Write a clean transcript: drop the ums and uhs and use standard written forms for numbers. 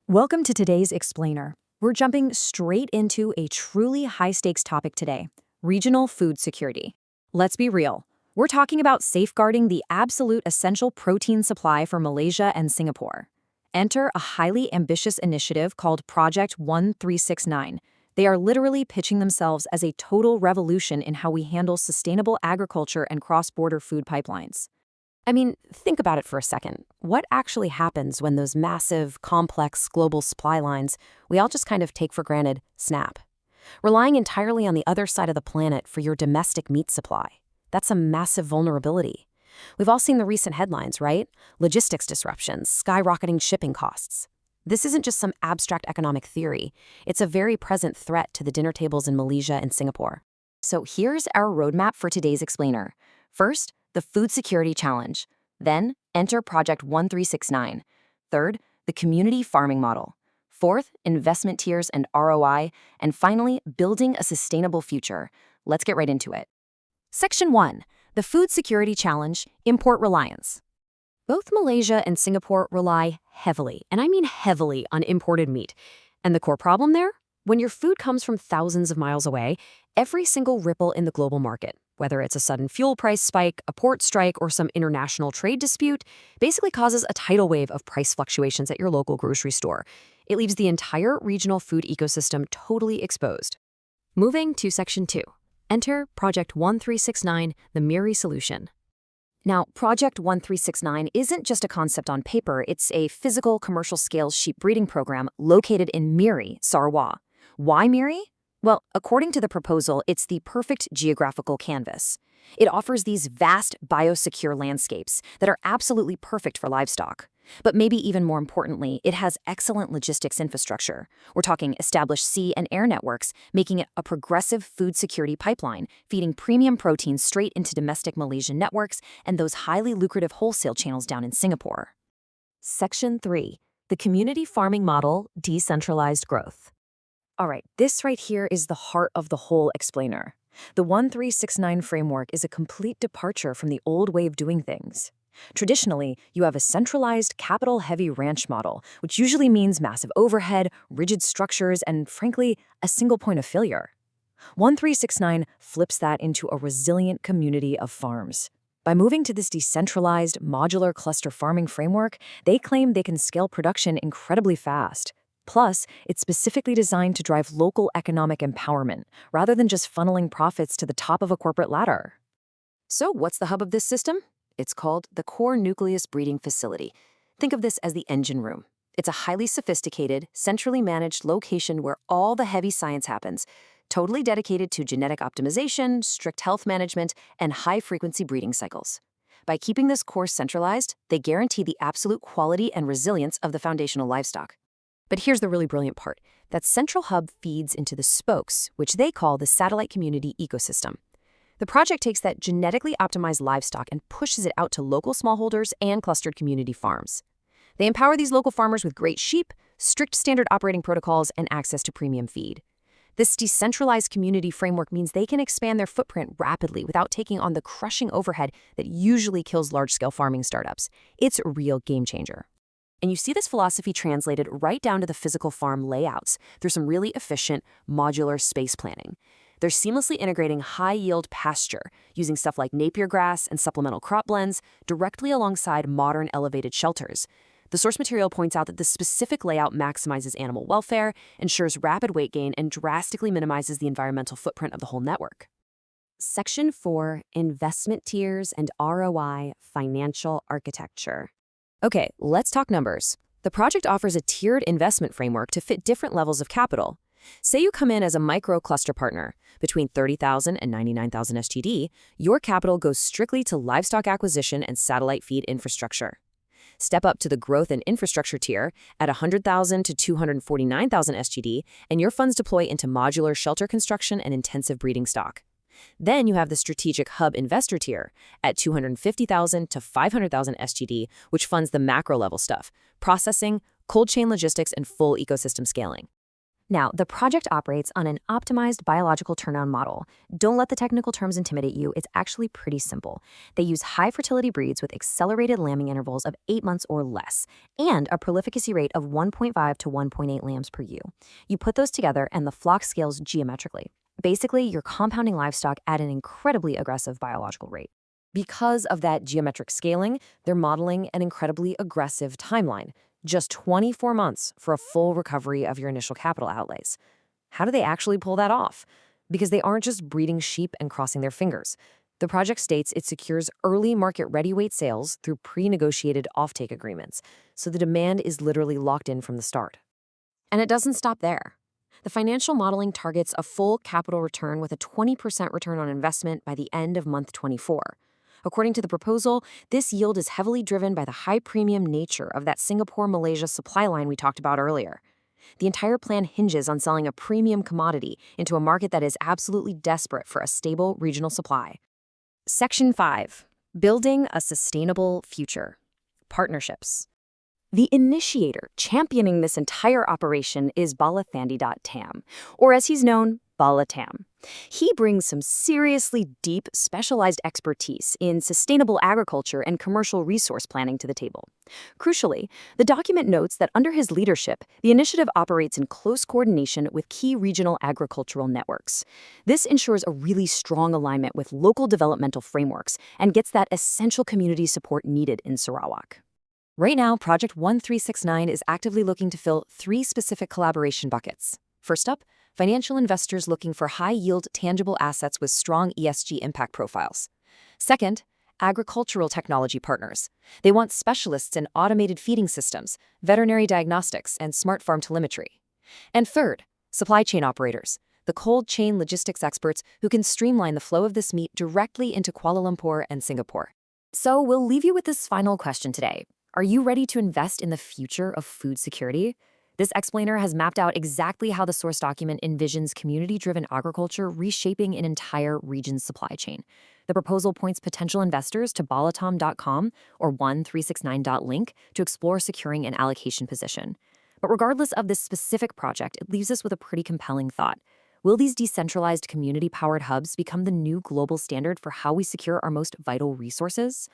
Welcome to today's Explainer. We're jumping straight into a truly high-stakes topic today, regional food security. Let's be real. We're talking about safeguarding the absolute essential protein supply for Malaysia and Singapore. Enter a highly ambitious initiative called Project ONE369. They are literally pitching themselves as a total revolution in how we handle sustainable agriculture and cross-border food pipelines. I mean, think about it for a second. What actually happens when those massive, complex global supply lines we all just kind of take for granted snap? Relying entirely on the other side of the planet for your domestic meat supply. That's a massive vulnerability. We've all seen the recent headlines, right? Logistics disruptions, skyrocketing shipping costs. This isn't just some abstract economic theory. It's a very present threat to the dinner tables in Malaysia and Singapore. So here's our roadmap for today's Explainer. First, the Food Security Challenge. Then, enter Project ONE369. Third, the Community Farming Model. Fourth, investment tiers and ROI. And finally, building a sustainable future. Let's get right into it. Section 1. The Food Security Challenge, Import Reliance. Both Malaysia and Singapore rely heavily, and I mean heavily, on imported meat. And the core problem there? When your food comes from thousands of miles away, every single ripple in the global market, whether it's a sudden fuel price spike, a port strike, or some international trade dispute, basically causes a tidal wave of price fluctuations at your local grocery store. It leaves the entire regional food ecosystem totally exposed. Moving to Section 2. Enter Project ONE369, the MIRI solution. Now, Project ONE369 isn't just a concept on paper, it's a physical commercial-scale sheep breeding program located in MIRI, Sarawak. Why MIRI? Well, according to the proposal, it's the perfect geographical canvas. It offers these vast biosecure landscapes that are absolutely perfect for livestock. But maybe even more importantly, it has excellent logistics infrastructure. We're talking established sea and air networks, making it a progressive food security pipeline, feeding premium protein straight into domestic Malaysian networks and those highly lucrative wholesale channels down in Singapore. Section 3. The Community Farming Model, Decentralized Growth. All right, this right here is the heart of the whole Explainer. The ONE369 framework is a complete departure from the old way of doing things. Traditionally, you have a centralized, capital-heavy ranch model, which usually means massive overhead, rigid structures, and, frankly, a single point of failure. ONE369 flips that into a resilient community of farms. By moving to this decentralized, modular cluster farming framework, they claim they can scale production incredibly fast. Plus, it's specifically designed to drive local economic empowerment, rather than just funneling profits to the top of a corporate ladder. So what's the hub of this system? It's called the Core Nucleus Breeding Facility. Think of this as the engine room. It's a highly sophisticated, centrally managed location where all the heavy science happens, totally dedicated to genetic optimization, strict health management, and high-frequency breeding cycles. By keeping this core centralized, they guarantee the absolute quality and resilience of the foundational livestock. But here's the really brilliant part. That central hub feeds into the spokes, which they call the satellite community ecosystem. The project takes that genetically optimized livestock and pushes it out to local smallholders and clustered community farms. They empower these local farmers with great sheep, strict standard operating protocols, and access to premium feed. This decentralized community framework means they can expand their footprint rapidly without taking on the crushing overhead that usually kills large-scale farming startups. It's a real game changer. And you see this philosophy translated right down to the physical farm layouts through some really efficient, modular space planning. They're seamlessly integrating high-yield pasture, using stuff like Napier grass and supplemental crop blends directly alongside modern elevated shelters. The source material points out that this specific layout maximizes animal welfare, ensures rapid weight gain, and drastically minimizes the environmental footprint of the whole network. Section 4. Investment Tiers and ROI Financial Architecture. Okay, let's talk numbers. The project offers a tiered investment framework to fit different levels of capital. Say you come in as a micro-cluster partner, between 30,000 and 99,000 SGD, your capital goes strictly to livestock acquisition and satellite feed infrastructure. Step up to the growth and infrastructure tier at 100,000 to 249,000 SGD, and your funds deploy into modular shelter construction and intensive breeding stock. Then you have the strategic hub investor tier at 250,000 to 500,000 SGD, which funds the macro level stuff, processing, cold chain logistics, and full ecosystem scaling. Now, the project operates on an optimized biological turnout model. Don't let the technical terms intimidate you. It's actually pretty simple. They use high fertility breeds with accelerated lambing intervals of 8 months or less and a prolificacy rate of 1.5 to 1.8 lambs per ewe. You put those together and the flock scales geometrically. Basically, you're compounding livestock at an incredibly aggressive biological rate. Because of that geometric scaling, they're modeling an incredibly aggressive timeline. Just 24 months for a full recovery of your initial capital outlays. How do they actually pull that off? Because they aren't just breeding sheep and crossing their fingers. The project states it secures early market-ready weight sales through pre-negotiated offtake agreements, so the demand is literally locked in from the start. And it doesn't stop there. The financial modeling targets a full capital return with a 20% return on investment by the end of month 24. According to the proposal, this yield is heavily driven by the high premium nature of that Singapore-Malaysia supply line we talked about earlier. The entire plan hinges on selling a premium commodity into a market that is absolutely desperate for a stable regional supply. Section 5. Building a Sustainable Future. Partnerships. The initiator championing this entire operation is Balathandi.Tam, or as he's known, Bala Tam. He brings some seriously deep, specialized expertise in sustainable agriculture and commercial resource planning to the table. Crucially, the document notes that under his leadership, the initiative operates in close coordination with key regional agricultural networks. This ensures a really strong alignment with local developmental frameworks and gets that essential community support needed in Sarawak. Right now, Project ONE369 is actively looking to fill 3 specific collaboration buckets. First up, financial investors looking for high-yield, tangible assets with strong ESG impact profiles. Second, agricultural technology partners. They want specialists in automated feeding systems, veterinary diagnostics, and smart farm telemetry. And third, supply chain operators, the cold chain logistics experts who can streamline the flow of this meat directly into Kuala Lumpur and Singapore. So we'll leave you with this final question today. Are you ready to invest in the future of food security? This explainer has mapped out exactly how the source document envisions community-driven agriculture reshaping an entire region's supply chain. The proposal points potential investors to balatom.com or ONE369.link to explore securing an allocation position. But regardless of this specific project, it leaves us with a pretty compelling thought. Will these decentralized community-powered hubs become the new global standard for how we secure our most vital resources?